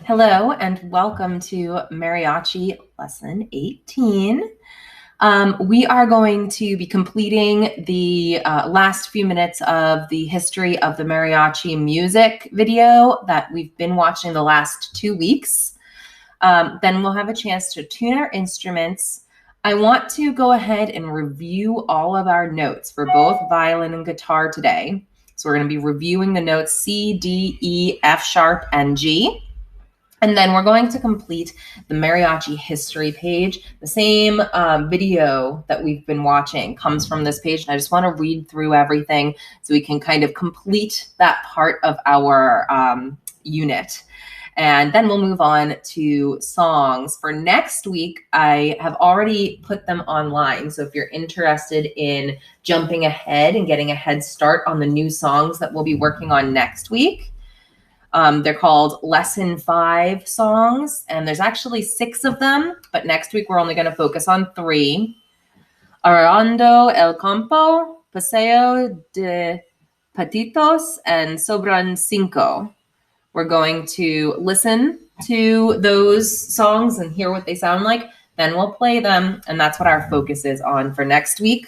Hello and welcome to Mariachi Lesson 18. We are going to be completing the last few minutes of the history of the mariachi music video that we've been watching the last 2 weeks. Then we'll have a chance to tune our instruments. I want to go ahead and review all of our notes for both violin and guitar today. So we're going to be reviewing the notes C, D, E, F sharp, and G. And then we're going to complete the mariachi history page. The same video that we've been watching comes from this page, and I just want to read through everything so we can kind of complete that part of our unit. And then we'll move on to songs. For next week, I have already put them online. So if you're interested in jumping ahead and getting a head start on the new songs that we'll be working on next week, they're called Lesson 5 songs, and there's actually 6 of them, but next week we're only going to focus on 3. Arando el Campo, Paseo de Patitos, and Sobran Cinco. We're going to listen to those songs and hear what they sound like, then we'll play them, and that's what our focus is on for next week.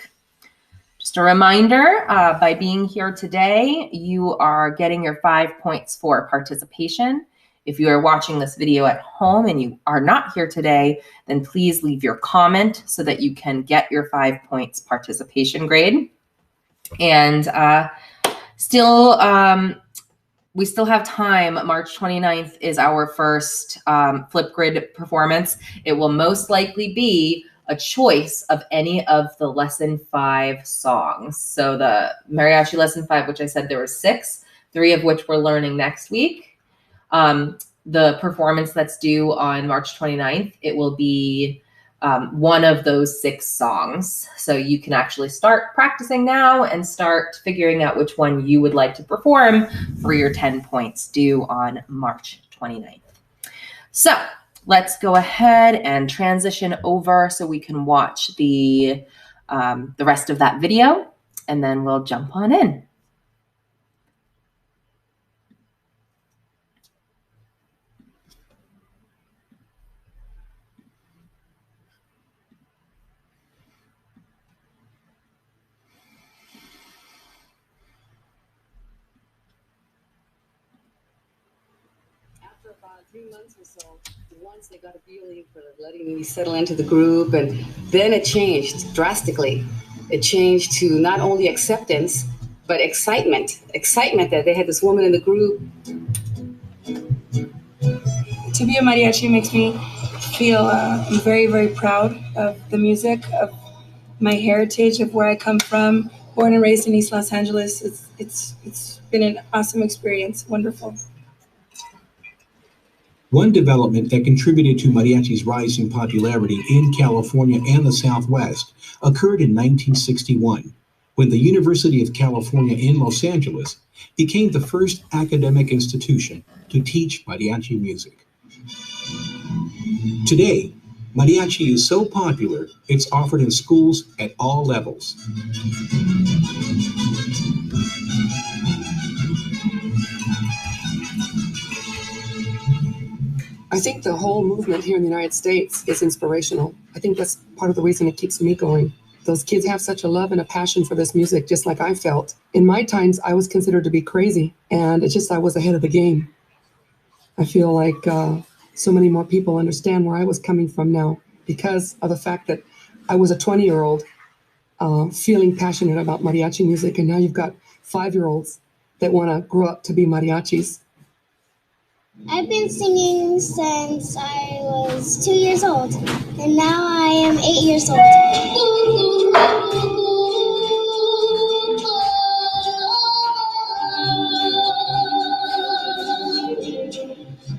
Just a reminder, by being here today, you are getting your 5 points for participation. If you are watching this video at home and you are not here today, then please leave your comment so that you can get your 5 points participation grade. And we still have time. March 29th is our first Flipgrid performance. It will most likely be a choice of any of the Lesson 5 songs. So the Mariachi Lesson 5, which I said there were 6, 3 of which we're learning next week. The performance that's due on March 29th, it will be one of those 6 songs. So you can actually start practicing now and start figuring out which one you would like to perform for your 10 points due on March 29th. So let's go ahead and transition over so we can watch the rest of that video, and then we'll jump on in. After about 3 months or so, once they got a feeling for letting me settle into the group, and then it changed drastically. It changed to not only acceptance, but excitement. Excitement that they had this woman in the group. To be a mariachi makes me feel very, very proud of the music, of my heritage, of where I come from. Born and raised in East Los Angeles, it's been an awesome experience, wonderful. One development that contributed to mariachi's rise in popularity in California and the Southwest occurred in 1961, when the University of California in Los Angeles became the first academic institution to teach mariachi music. Today, mariachi is so popular, it's offered in schools at all levels. I think the whole movement here in the United States is inspirational. I think that's part of the reason it keeps me going. Those kids have such a love and a passion for this music, just like I felt. In my times, I was considered to be crazy, and it's just I was ahead of the game. I feel like so many more people understand where I was coming from now because of the fact that I was a 20-year-old feeling passionate about mariachi music, and now you've got 5-year-olds that want to grow up to be mariachis. I've been singing since I was 2 years old, and now I am 8 years old.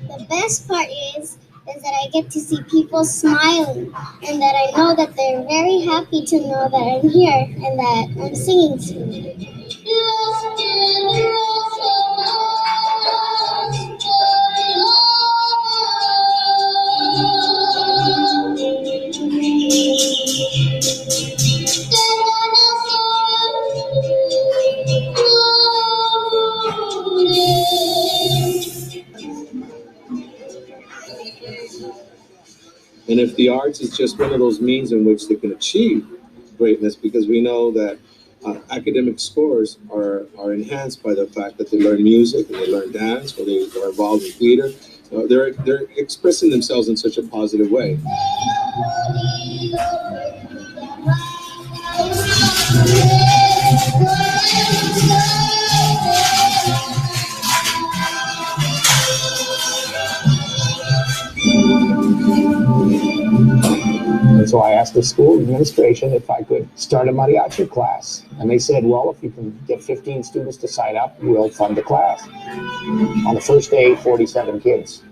The best part is that I get to see people smiling, and that I know that they're very happy to know that I'm here and that I'm singing to them. And if the arts is just one of those means in which they can achieve greatness, because we know that academic scores are enhanced by the fact that they learn music and they learn dance or they are involved in theater. They're expressing themselves in such a positive way. And so I asked the school administration if I could start a mariachi class. And they said, well, if you can get 15 students to sign up, we'll fund the class. On the first day, 47 kids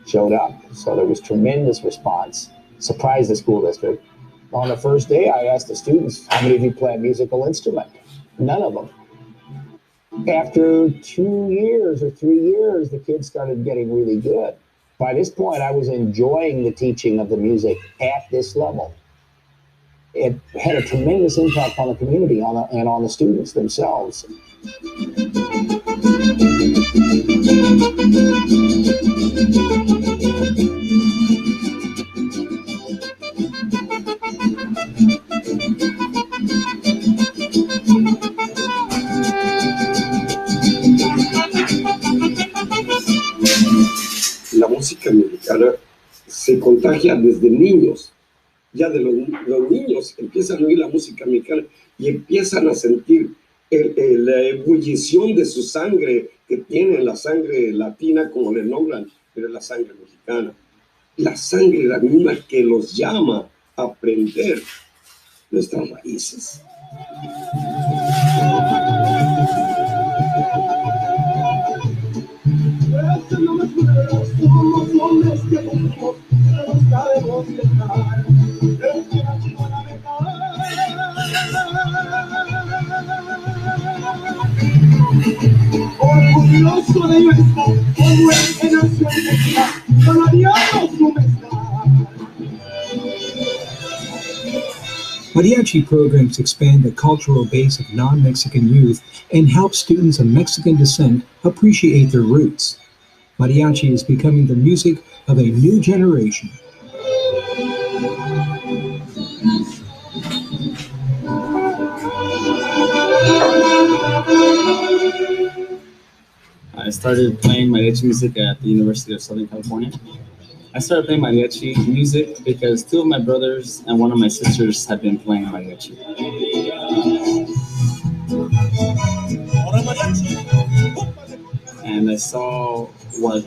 showed up. So there was tremendous response. Surprised the school district. On the first day, I asked the students, how many of you play a musical instrument? None of them. After 2 years or 3 years, the kids started getting really good. By this point, I was enjoying the teaching of the music at this level. It had a tremendous impact on the community and on the students themselves. La música mexicana se contagia desde niños. Ya de los niños empiezan a oír la música mexicana y empiezan a sentir la ebullición de su sangre que tienen, la sangre latina, como le nombran, pero es la sangre mexicana. La sangre la misma que los llama a aprender nuestras raíces. Orgulloso de nuestro pueblo que nació en México, todavía no sume estar. Mariachi programs expand the cultural base of non-Mexican youth and help students of Mexican descent appreciate their roots. Mariachi is becoming the music of a new generation. I started playing mariachi music at the University of Southern California. I started playing mariachi music because two of my brothers and one of my sisters had been playing mariachi. And I saw what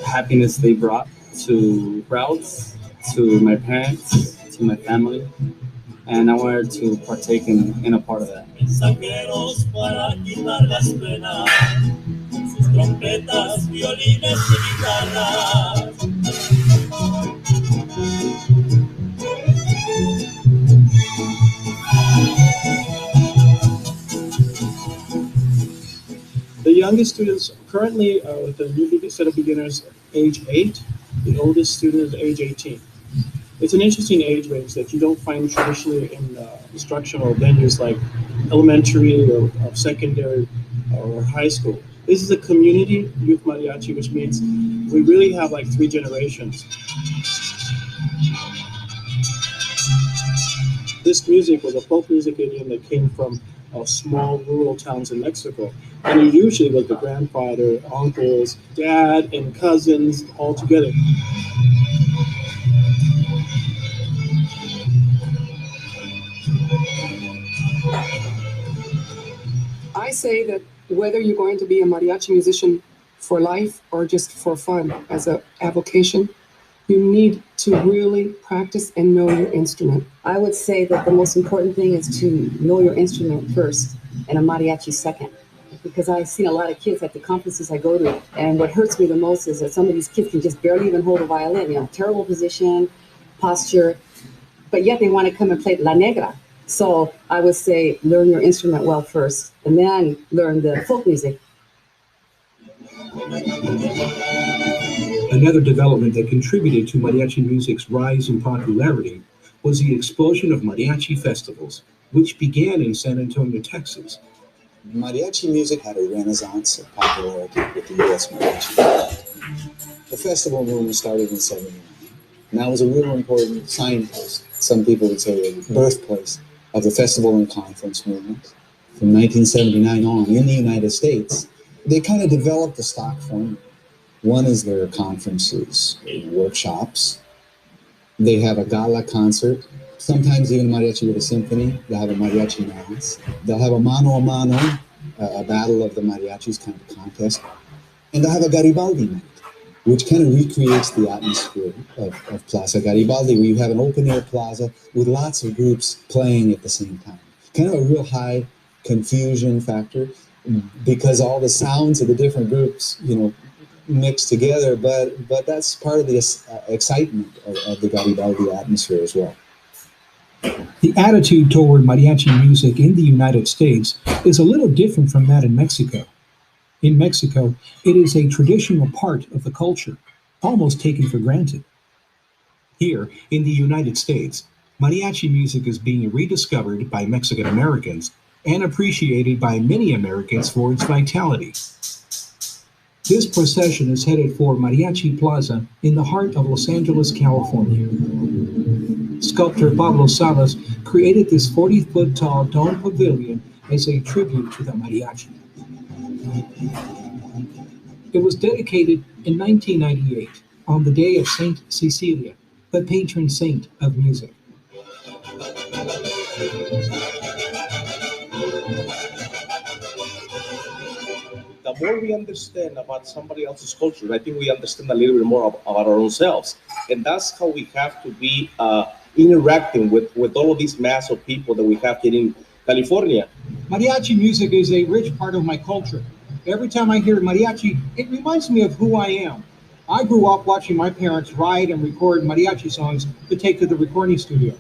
happiness they brought to crowds, to my parents, to my family, and I wanted to partake in a part of that. Trompetas, violines y guitarras. The youngest students currently are with the new set of beginners age 8. The oldest student is age 18. It's an interesting age range that you don't find traditionally in instructional venues like elementary or secondary or high school. This is a community youth mariachi, which means we really have like 3 generations. This music was a folk music idiom that came from small rural towns in Mexico. And it usually was the grandfather, uncles, dad, and cousins all together. I say that whether you're going to be a mariachi musician for life or just for fun as a avocation, you need to really practice and know your instrument. I would say that the most important thing is to know your instrument first and a mariachi second. Because I've seen a lot of kids at the conferences I go to, and what hurts me the most is that some of these kids can just barely even hold a violin, terrible position, posture, but yet they want to come and play La Negra. So I would say learn your instrument well first, and then learn the folk music. Another development that contributed to mariachi music's rise in popularity was the explosion of mariachi festivals, which began in San Antonio, Texas. Mariachi music had a renaissance of popularity with the U.S. Mariachi Band. The festival movement started in '79. And that was a real important signpost. Some people would say a birthplace of the festival and conference movement. From 1979 on, in the United States, they kind of developed a stock formula. One is their conferences, workshops. They have a gala concert, sometimes even mariachi with a symphony. They'll have a mariachi mass. They'll have a mano a mano, a battle of the mariachis kind of contest. And they'll have a Garibaldi night, which kind of recreates the atmosphere of Plaza Garibaldi, where you have an open-air plaza with lots of groups playing at the same time. Kind of a real high confusion factor, because all the sounds of the different groups, mix together, but that's part of the excitement of the Garibaldi atmosphere as well. The attitude toward mariachi music in the United States is a little different from that in Mexico. In Mexico, it is a traditional part of the culture, almost taken for granted. Here, in the United States, mariachi music is being rediscovered by Mexican Americans and appreciated by many Americans for its vitality. This procession is headed for Mariachi Plaza in the heart of Los Angeles, California. Sculptor Pablo Salas created this 40-foot tall dome pavilion as a tribute to the mariachi. It was dedicated in 1998 on the day of Saint Cecilia, the patron saint of music. The more we understand about somebody else's culture, I think we understand a little bit more about our own selves. And that's how we have to be interacting with all of these mass of people that we have here in California. Mariachi music is a rich part of my culture. Every time I hear mariachi, it reminds me of who I am. I grew up watching my parents write and record mariachi songs to take to the recording studio.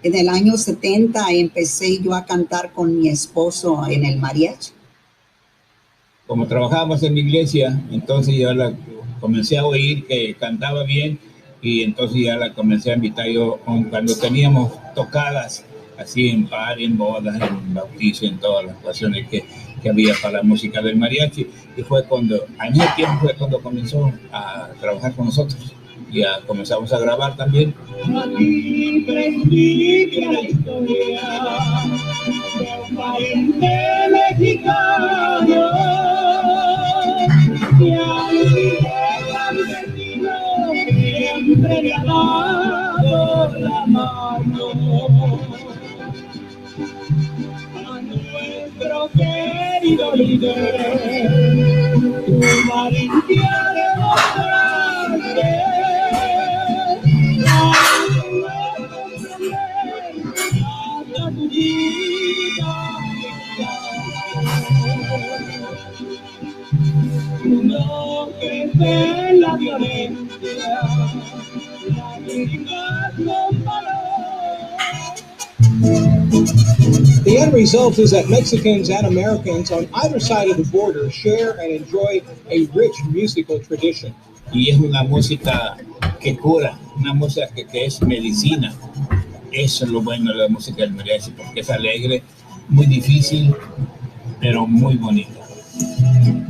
En el año 70 empecé yo a cantar con mi esposo en el mariachi. Como trabajábamos en mi iglesia, entonces yo la comencé a oír que cantaba bien y entonces ya la comencé a invitar yo cuando teníamos tocadas así en par, en bodas, en bautizo, en todas las ocasiones que había para la música del mariachi. Y fue cuando, en ese tiempo fue cuando comenzó a trabajar con nosotros. Ya comenzamos a grabar también. Aquí prescribe la historia de un valiente mexicano y al campesino siempre le ha dado la mano. A nuestro querido líder, tu valentía demostraste. No crece la violencia, la dignidad con valor. The end result is that Mexicans and Americans on either side of the border share and enjoy a rich musical tradition. Y es una música que cura, una música que es medicina. Eso es lo bueno de la música del mariachi, porque es alegre, muy difícil, pero muy bonita.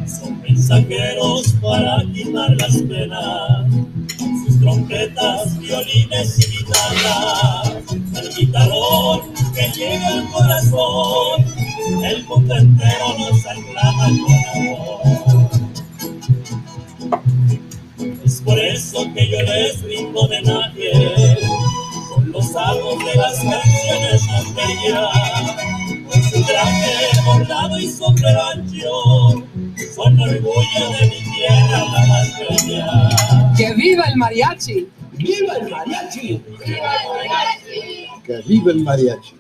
Son mensajeros para quitar las penas, sus trompetas, violines y guitarras, el guitarrón que llega al corazón, el mundo entero nos aclama con amor. Es por eso que yo les brindo homenaje, con los amos de las canciones más bellas, con su traje bordado y sombrero ancho, son orgullo de mi tierra la más bella. ¡Que viva el mariachi! ¡Viva el mariachi! ¡Viva el mariachi! Que viva el mariachi.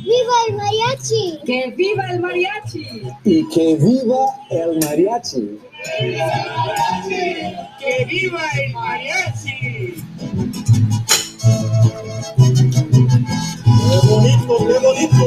¡Viva el mariachi! ¡Que viva el mariachi! Y que viva el mariachi. ¡Que viva el mariachi! ¡Qué bonito, qué bonito!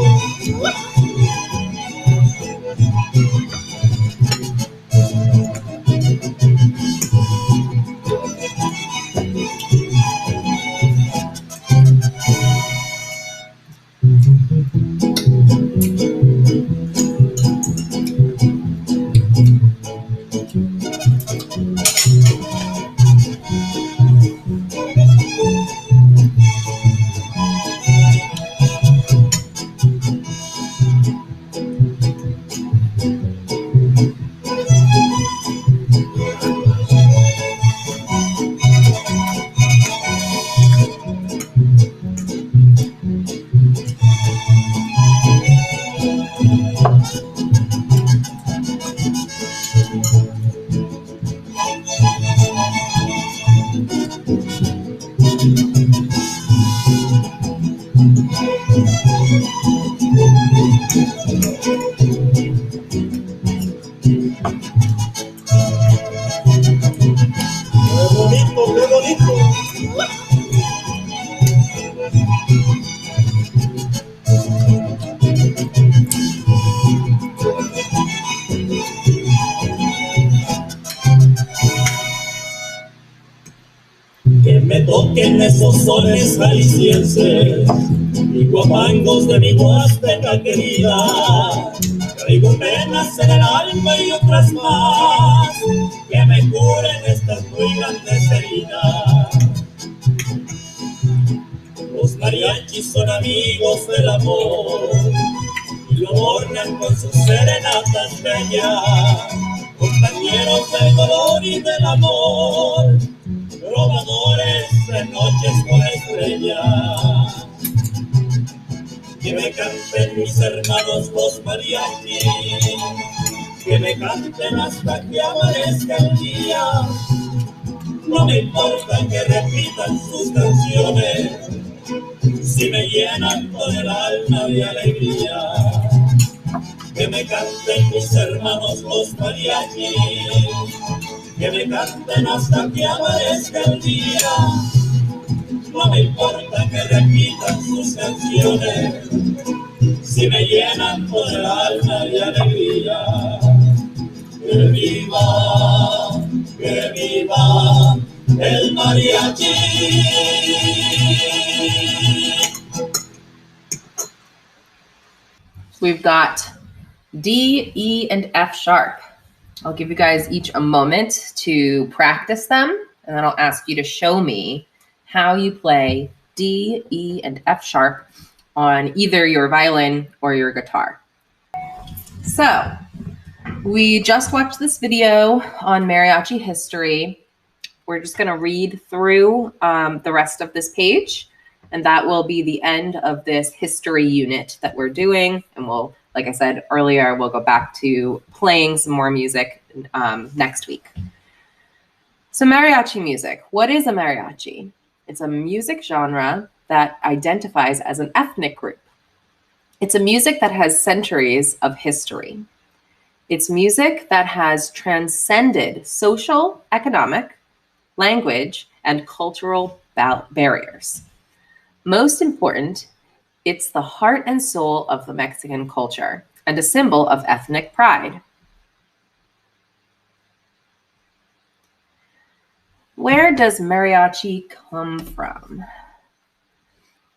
Que me toquen esos sones jaliscienses y guapangos de mi huasteca querida. Traigo penas en el alma y otras más que me curen estas muy grandes heridas. Los mariachis son amigos del amor y lo adornan con sus serenatas bellas, compañeros del dolor y del amor, trovadores de noches con estrellas. Que me canten mis hermanos los mariachis, que me canten hasta que amanezca el día. No me importa que repitan sus canciones, si me llenan con el alma de alegría. Que me canten mis hermanos los mariachis, que me canten hasta que amanezca el día. No me importa que repitan sus canciones, si me llenan con el alma de alegría. Que viva el mariachi. We've got D, E, and F sharp. I'll give you guys each a moment to practice them, and then I'll ask you to show me how you play D, E, and F sharp on either your violin or your guitar. So, we just watched this video on mariachi history. We're just going to read through the rest of this page, and that will be the end of this history unit that we're doing. And we'll, like I said earlier, we'll go back to playing some more music next week. So mariachi music. What is a mariachi? It's a music genre that identifies as an ethnic group. It's a music that has centuries of history. It's music that has transcended social, economic, language, and cultural barriers. Most important, it's the heart and soul of the Mexican culture and a symbol of ethnic pride. Where does mariachi come from?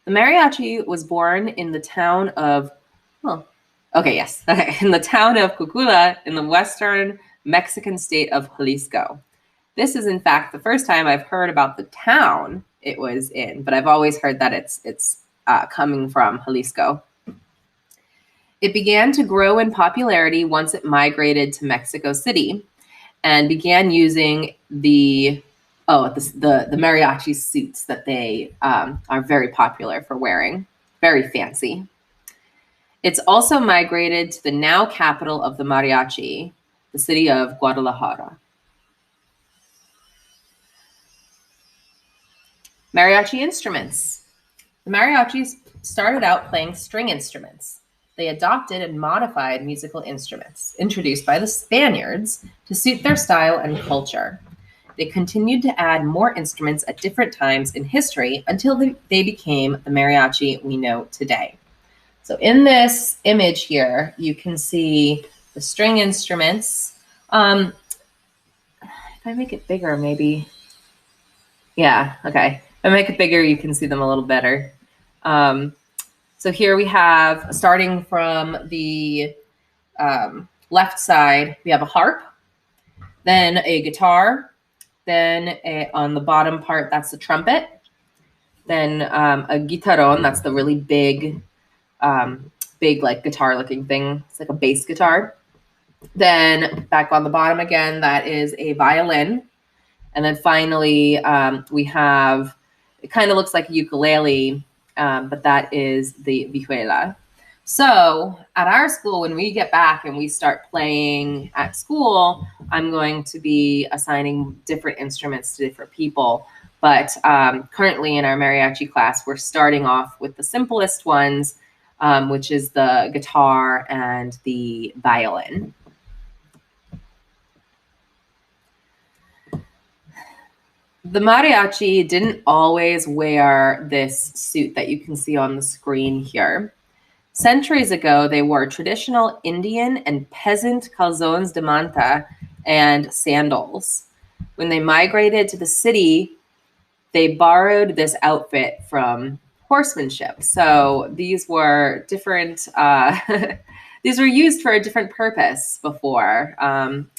The mariachi was born in the town of, in the town of Cucula in the western Mexican state of Jalisco. This is, in fact, the first time I've heard about the town it was in, but I've always heard that it's coming from Jalisco. It began to grow in popularity once it migrated to Mexico City and began using the mariachi suits that they are very popular for wearing, very fancy. It's also migrated to the now capital of the mariachi, the city of Guadalajara. Mariachi instruments. The mariachis started out playing string instruments. They adopted and modified musical instruments introduced by the Spaniards to suit their style and culture. They continued to add more instruments at different times in history until they became the mariachi we know today. So in this image here, you can see the string instruments. If I make it bigger, maybe. Yeah, okay. If I make it bigger, you can see them a little better. So here we have, starting from the left side, we have a harp. then a guitar, then on the bottom part, that's the trumpet, then a guitarron, that's the really big like guitar looking thing. It's like a bass guitar. Then back on the bottom again, that is a violin. And then finally, we have, it kind of looks like a ukulele, but that is the vihuela. So at our school, when we get back and we start playing at school, I'm going to be assigning different instruments to different people. But currently in our mariachi class, we're starting off with the simplest ones, which is the guitar and the violin. The mariachi didn't always wear this suit that you can see on the screen here. Centuries ago, they wore traditional Indian and peasant calzones de manta and sandals. When they migrated to the city, they borrowed this outfit from horsemanship. So these were different, these were used for a different purpose before.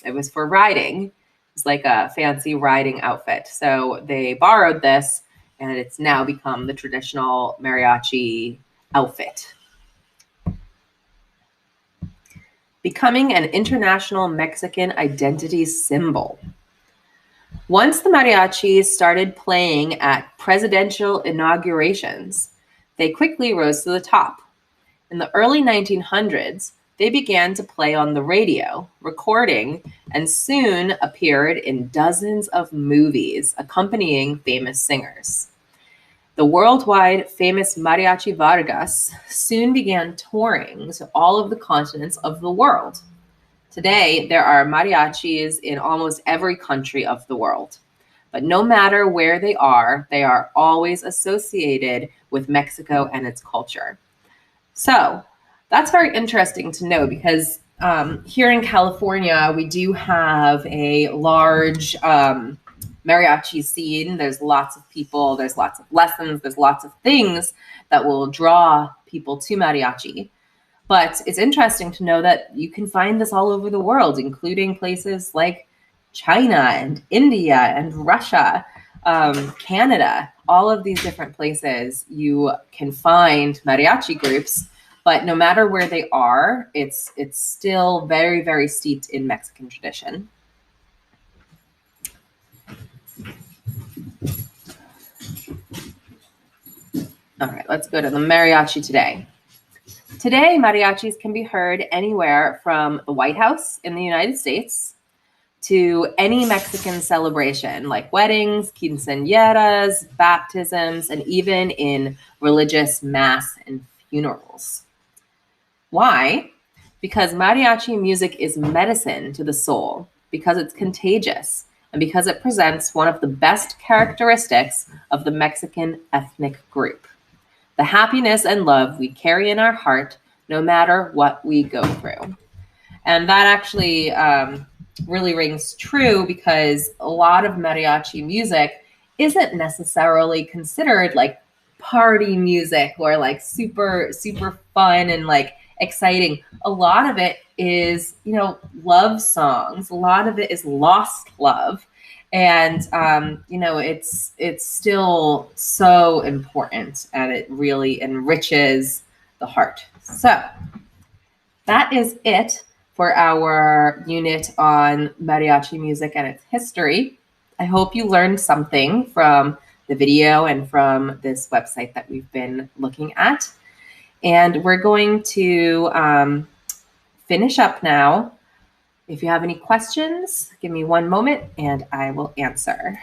It was for riding. It's like a fancy riding outfit. So they borrowed this, and it's now become the traditional mariachi outfit. Becoming an international Mexican identity symbol. Once the mariachis started playing at presidential inaugurations, they quickly rose to the top. In the early 1900s, they began to play on the radio, recording, and soon appeared in dozens of movies accompanying famous singers. The worldwide famous Mariachi Vargas soon began touring to all of the continents of the world. Today, there are mariachis in almost every country of the world. But no matter where they are always associated with Mexico and its culture. So that's very interesting to know, because here in California, we do have a large mariachi scene. There's lots of people, there's lots of lessons, there's lots of things that will draw people to mariachi. But it's interesting to know that you can find this all over the world, including places like China and India and Russia, Canada. All of these different places you can find mariachi groups, but no matter where they are, it's still very, very steeped in Mexican tradition. All right, let's go to the mariachi today. Today, mariachis can be heard anywhere from the White House in the United States to any Mexican celebration, like weddings, quinceañeras, baptisms, and even in religious mass and funerals. Why? Because mariachi music is medicine to the soul, because it's contagious, and because it presents one of the best characteristics of the Mexican ethnic group: the happiness and love we carry in our heart, no matter what we go through. And that actually really rings true, because a lot of mariachi music isn't necessarily considered like party music or like super, super fun and like exciting. A lot of it is, love songs. A lot of it is lost love. And, it's still so important, and it really enriches the heart. So that is it for our unit on mariachi music and its history. I hope you learned something from the video and from this website that we've been looking at. And we're going to finish up now. If you have any questions, give me one moment and I will answer.